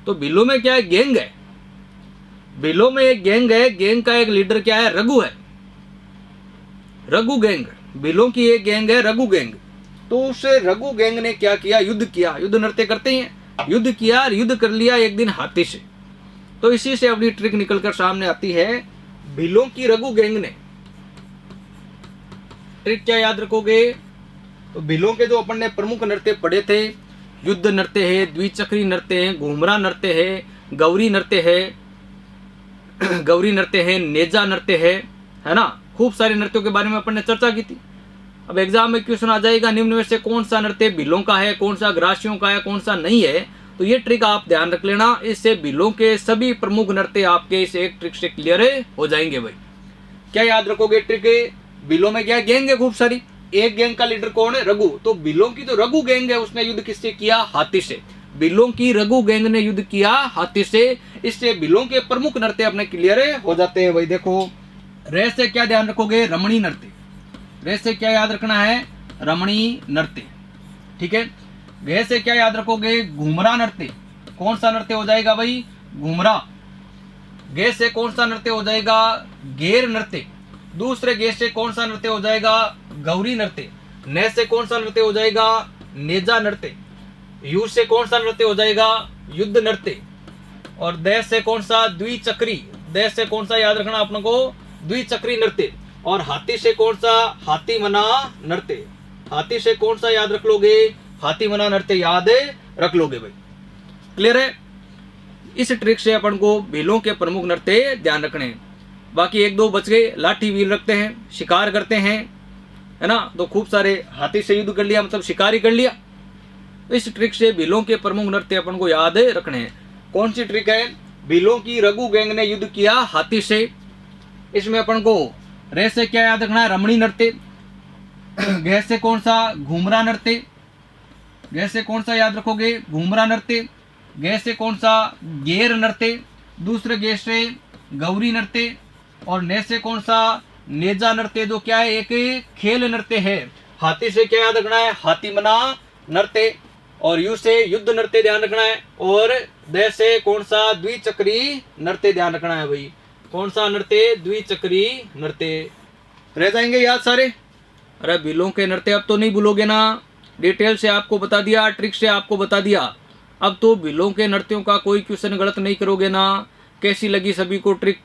तो बिलो में क्या है, गैंग है। बिलो में एक गैंग है, गैंग का एक लीडर क्या है, रघु है, रघु गैंग। बिलो की एक गैंग है रघु गैंग। तो उस रघु गैंग ने क्या किया, युद्ध किया। युद्ध नृत्य करते हैं, युद्ध किया, युद्ध कर लिया एक दिन हाथी से। तो इसी से अपनी ट्रिक निकलकर सामने आती है। बिलो की रघु गैंग ने ट्रिक क्या याद रखोगे, तो बिलो के जो अपन ने प्रमुख नृत्य पढ़े थे, युद्ध नृत्य है, द्विचक्री नृत्य है, घूमरा नृत्य है, गौरी नृत्य है, गौरी नृत्य है, नेजा नृत्य है ना। खूब सारे नृत्यों के बारे में अपन ने चर्चा की थी। अब एग्जाम में क्वेश्चन आ जाएगा, निम्न में से कौन सा नृत्य बिलों का है, कौन सा ग्रासियों का है, कौन सा नहीं है। तो ये ट्रिक आप ध्यान रख लेना, इससे बिलों के सभी प्रमुख नृत्य आपके इस एक ट्रिक से क्लियर हो जाएंगे भाई। क्या याद रखोगे ट्रिक, बिलों में क्या गैंग है खूब सारी, एक गैंग का लीडर कौन है, रघु। तो बिलों की जो रघु गैंग है उसने युद्ध किससे किया, हाथी से। बिलों की रघु गैंग ने युद्ध किया हाथी से। इससे बिलों के प्रमुख नृत्य अपने क्लियर हो जाते हैं भाई। देखो रे से क्या ध्यान रखोगे, रमणी नृत्य। रे से क्या याद रखना है, रमणी नृत्य, ठीक है। गे से क्या याद रखोगे, घूमरा नृत्य। कौन सा नृत्य हो जाएगा भाई, घूमरा। गे से कौन सा नृत्य हो जाएगा, गेर नृत्य। दूसरे गे से कौन सा नृत्य हो जाएगा, गौरी नृत्य। ने से कौन सा नृत्य हो जाएगा, नेजा नृत्य। यू से कौन सा नृत्य हो जाएगा, युद्ध नृत्य। और दे से कौन सा, द्विचक्री। दे से कौन सा याद रखना अपने को, द्विचक्री नृत्य। और हाथी से कौन सा, हाथी मना नृत्य। हाथी से कौन सा याद रख लोगे, हाथी मना नृत्य याद रख लोगे भाई। क्लियर है। इस ट्रिक से अपन को बिलों के प्रमुख नृत्य ध्यान रखने हैं। बाकी एक दो बच गए, लाठी वीर रखते हैं, शिकार करते हैं, है ना। तो खूब सारे हाथी से युद्ध कर लिया, मतलब शिकार ही कर लिया। तो इस ट्रिक से बिलों के प्रमुख नृत्य अपन को याद रखने हैं। कौन सी ट्रिक है, बिलों की रघु गैंग ने युद्ध किया हाथी से। इसमें अपन को रे से क्या याद रखना है, रमणी नृत्य। गै से कौन सा, घूमरा नृत्य। गै से कौन सा याद रखोगे, घूमरा नृत्य। गै से कौन सा, गेर नृत्य। दूसरे गे से गौरी नृत्य। और ने से कौन सा, नेजा नृत्य, जो क्या है, एक खेल नृत्य है। हाथी से क्या याद रखना है, हाथी मना नृत्य। और यू से युद्ध नृत्य ध्यान रखना है। और दे से कौन सा, द्विचक्री नृत्य ध्यान रखना है भाई। कौन सा नृत्य, द्विचक्री नृत्य। रह जाएंगे याद सारे। अरे बिलों के नृत्य अब तो नहीं भूलोगे ना, डिटेल से आपको बता दिया, ट्रिक से आपको बता दिया। अब तो बिलों के नृत्यों का कोई क्वेश्चन गलत नहीं करोगे ना। कैसी लगी सभी को ट्रिक?